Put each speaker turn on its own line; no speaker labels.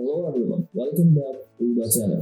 Hello everyone, welcome back to the channel.